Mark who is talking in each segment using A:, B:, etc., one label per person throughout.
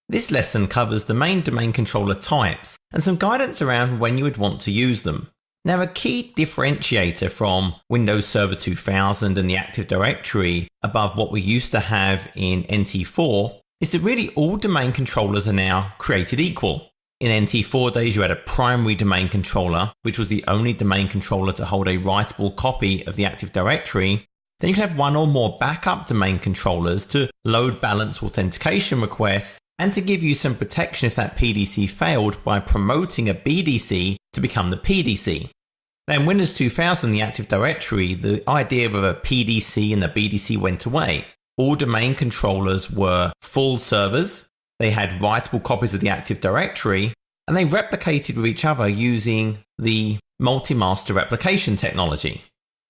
A: This lesson covers the main domain controller types and some guidance around when you would want to use them. Now, a key differentiator from Windows Server 2000 and the Active Directory above what we used to have in NT4 is that really all domain controllers are now created equal. In NT4 days, you had a primary domain controller, which was the only domain controller to hold a writable copy of the Active Directory. Then you could have one or more backup domain controllers to load balance authentication requests and to give you some protection if that PDC failed by promoting a BDC to become the PDC. Now in Windows 2000, the Active Directory, the idea of a PDC and a BDC went away. All domain controllers were full servers, they had writable copies of the Active Directory, and they replicated with each other using the multi-master replication technology.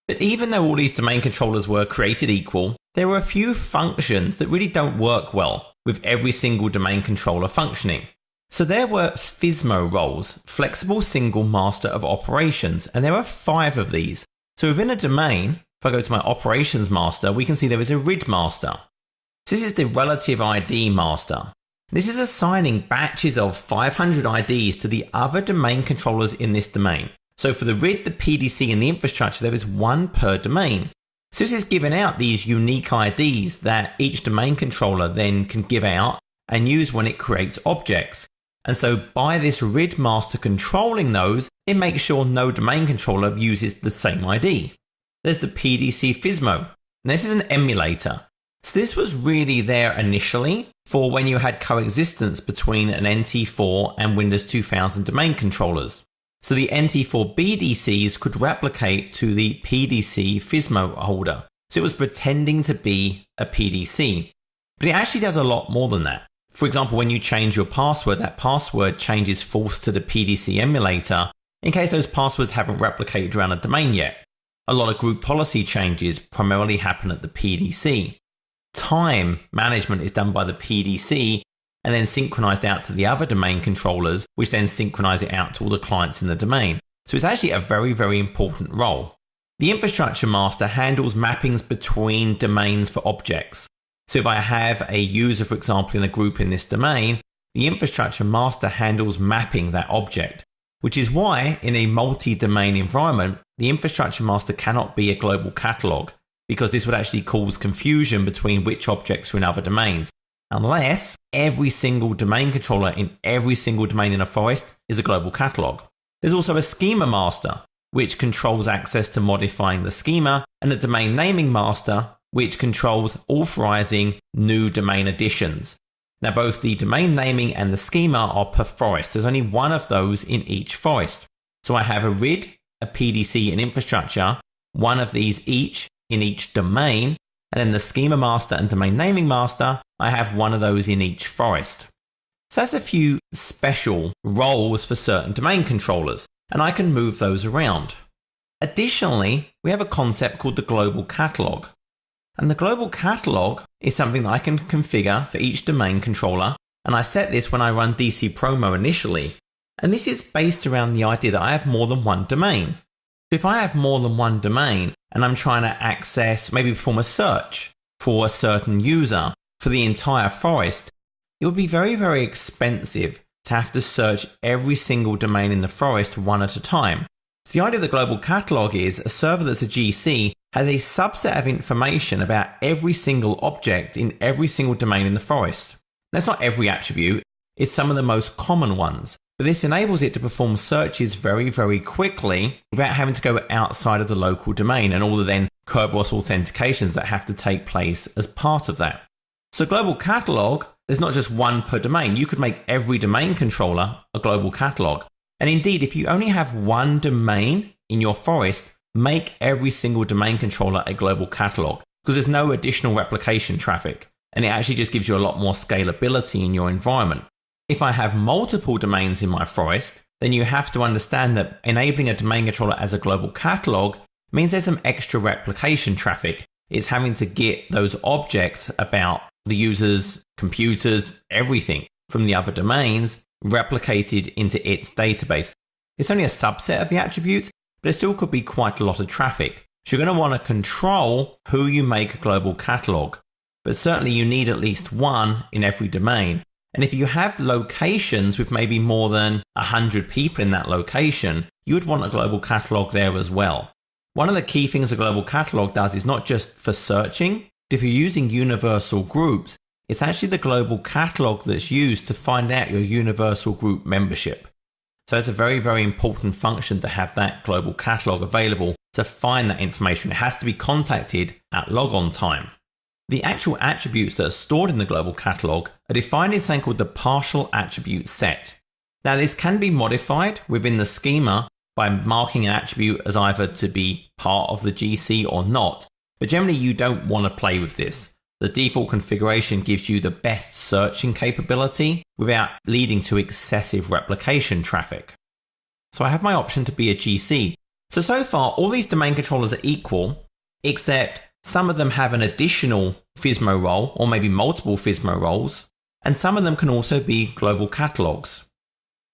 A: But even though all these domain controllers were created equal, there were a few functions that really don't work well with every single domain controller functioning. So there were FSMO roles, Flexible Single Master of Operations, and there are 5 of these. So within a domain, if I go to my Operations Master, we can see there is a RID Master. So this is the Relative ID Master. This is assigning batches of 500 IDs to the other domain controllers in this domain. So for the RID, the PDC, and the infrastructure, there is 1 per domain. So this is giving out these unique IDs that each domain controller then can give out and use when it creates objects. And so by this RID master controlling those, it makes sure no domain controller uses the same ID. There's the PDC FSMO. And this is an emulator. So this was really there initially for when you had coexistence between an NT4 and Windows 2000 domain controllers. So the NT4 BDCs could replicate to the PDC FSMO holder. So it was pretending to be a PDC. But it actually does a lot more than that. For example, when you change your password, that password changes false to the PDC emulator in case those passwords haven't replicated around a domain yet. A lot of group policy changes primarily happen at the PDC. Time management is done by the PDC and then synchronized out to the other domain controllers, which then synchronize it out to all the clients in the domain. So it's actually a very, very important role. The infrastructure master handles mappings between domains for objects. So if I have a user, for example, in a group in this domain, the infrastructure master handles mapping that object, which is why in a multi-domain environment, the infrastructure master cannot be a global catalog, because this would actually cause confusion between which objects are in other domains, unless every single domain controller in every single domain in a forest is a global catalog. There's also a schema master, which controls access to modifying the schema, and a domain naming master, which controls authorizing new domain additions. Now, both the domain naming and the schema are per forest. There's only one of those in each forest. So I have a RID, a PDC, and infrastructure, one of these each in each domain, and then the schema master and domain naming master, I have one of those in each forest. So that's a few special roles for certain domain controllers, and I can move those around. Additionally, we have a concept called the global catalog. And the global catalog is something that I can configure for each domain controller, and I set this when I run DC Promo initially. And this is based around the idea that I have more than one domain. So if I have more than one domain and I'm trying to access, maybe perform a search for a certain user for the entire forest, it would be very, very expensive to have to search every single domain in the forest one at a time. So the idea of the global catalog is a server that's a GC has a subset of information about every single object in every single domain in the forest. That's not every attribute, it's some of the most common ones. But this enables it to perform searches very, very quickly without having to go outside of the local domain and all the then Kerberos authentications that have to take place as part of that. So global catalog, there's not just one per domain. You could make every domain controller a global catalog. And indeed, if you only have one domain in your forest, make every single domain controller a global catalog because there's no additional replication traffic. And it actually just gives you a lot more scalability in your environment. If I have multiple domains in my forest, then you have to understand that enabling a domain controller as a global catalog means there's some extra replication traffic. It's having to get those objects about the users, computers, everything from the other domains replicated into its database. It's only a subset of the attributes, but it still could be quite a lot of traffic. So you're going to want to control who you make a global catalog, but certainly you need at least one in every domain. And if you have locations with maybe more than 100 people in that location, you would want a global catalog there as well. One of the key things a global catalog does is not just for searching, but if you're using universal groups, it's actually the global catalog that's used to find out your universal group membership. So it's a very, very important function to have that global catalog available to find that information. It has to be contacted at logon time. The actual attributes that are stored in the global catalog are defined in something called the partial attribute set. Now, this can be modified within the schema by marking an attribute as either to be part of the GC or not, but generally you don't want to play with this. The default configuration gives you the best searching capability without leading to excessive replication traffic. So I have my option to be a GC. So far, all these domain controllers are equal, except some of them have an additional FSMO role, or maybe multiple FSMO roles, and some of them can also be global catalogs.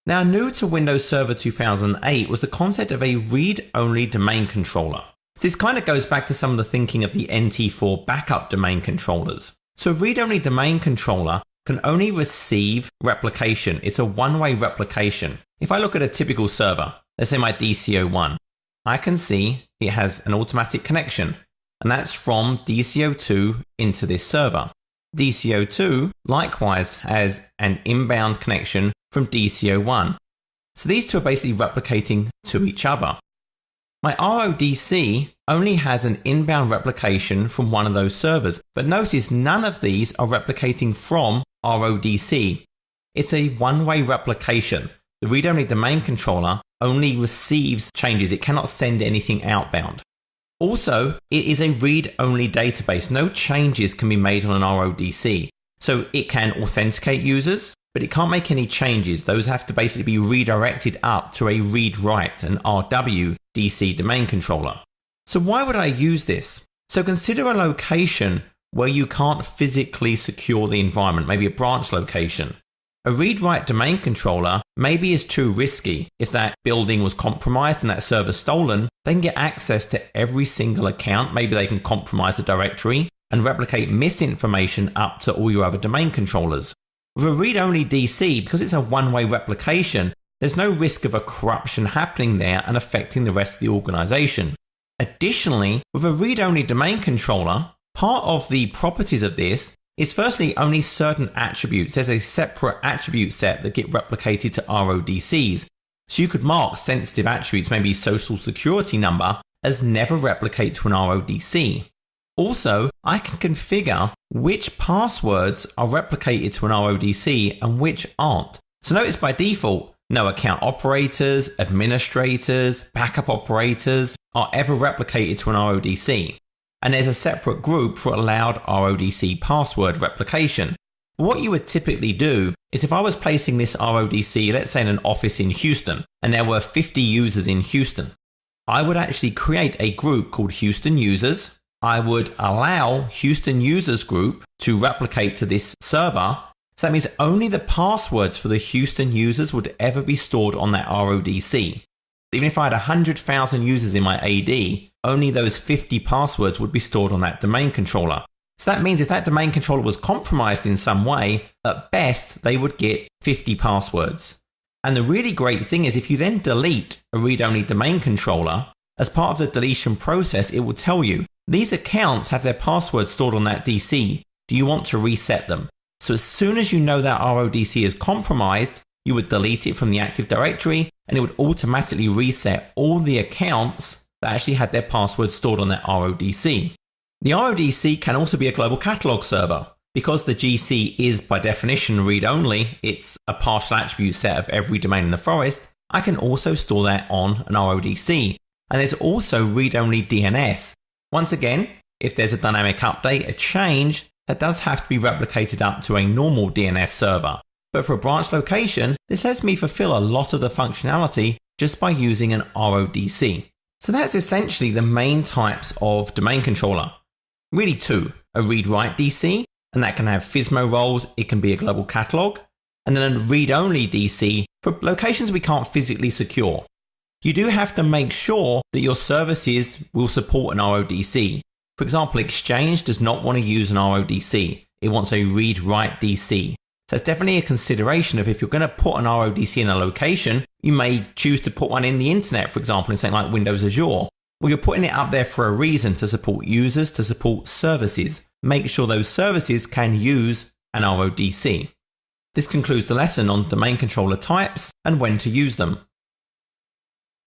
A: Now, new to Windows Server 2008 was the concept of a read-only domain controller. This kind of goes back to some of the thinking of the NT4 backup domain controllers. So a read-only domain controller can only receive replication. It's a one-way replication. If I look at a typical server, let's say my DCO1, I can see it has an automatic connection, and that's from DCO2 into this server. DCO2 likewise has an inbound connection from DCO1. So these two are basically replicating to each other. My RODC only has an inbound replication from one of those servers, but notice none of these are replicating from RODC. It's a one-way replication. The read-only domain controller only receives changes. It cannot send anything outbound. Also, it is a read-only database. No changes can be made on an RODC. So it can authenticate users, but it can't make any changes. Those have to basically be redirected up to a read-write, an RWDC domain controller. So why would I use this? So consider a location where you can't physically secure the environment, maybe a branch location. A read-write domain controller maybe is too risky. If that building was compromised and that server stolen, they can get access to every single account. Maybe they can compromise a directory and replicate misinformation up to all your other domain controllers. With a read-only DC, because it's a one-way replication, there's no risk of a corruption happening there and affecting the rest of the organization. Additionally, with a read-only domain controller, part of the properties of this is firstly only certain attributes. There's a separate attribute set that get replicated to RODCs. So you could mark sensitive attributes, maybe social security number, as never replicate to an RODC. Also, I can configure which passwords are replicated to an RODC and which aren't. So notice by default, no account operators, administrators, backup operators are ever replicated to an RODC. And there's a separate group for allowed RODC password replication. What you would typically do is if I was placing this RODC, let's say in an office in Houston, and there were 50 users in Houston, I would actually create a group called Houston Users. I would allow Houston Users group to replicate to this server. So that means only the passwords for the Houston users would ever be stored on that RODC. Even if I had 100,000 users in my AD, only those 50 passwords would be stored on that domain controller. So that means if that domain controller was compromised in some way, at best, they would get 50 passwords. And the really great thing is if you then delete a read-only domain controller, as part of the deletion process, it will tell you, these accounts have their passwords stored on that DC. Do you want to reset them? So as soon as you know that RODC is compromised, you would delete it from the Active Directory and it would automatically reset all the accounts that actually had their passwords stored on that RODC. The RODC can also be a global catalog server. Because the GC is by definition read-only, it's a partial attribute set of every domain in the forest, I can also store that on an RODC. And there's also read-only DNS. Once again, if there's a dynamic update, a change, that does have to be replicated up to a normal DNS server. But for a branch location, this lets me fulfill a lot of the functionality just by using an RODC. So that's essentially the main types of domain controller. Really two, a read-write DC, and that can have FSMO roles, it can be a global catalog, and then a read-only DC for locations we can't physically secure. You do have to make sure that your services will support an RODC. For example, Exchange does not want to use an RODC. It wants a read-write DC. So it's definitely a consideration of if you're going to put an RODC in a location, you may choose to put one in the internet, for example, in something like Windows Azure. Well, you're putting it up there for a reason, to support users, to support services. Make sure those services can use an RODC. This concludes the lesson on domain controller types and when to use them.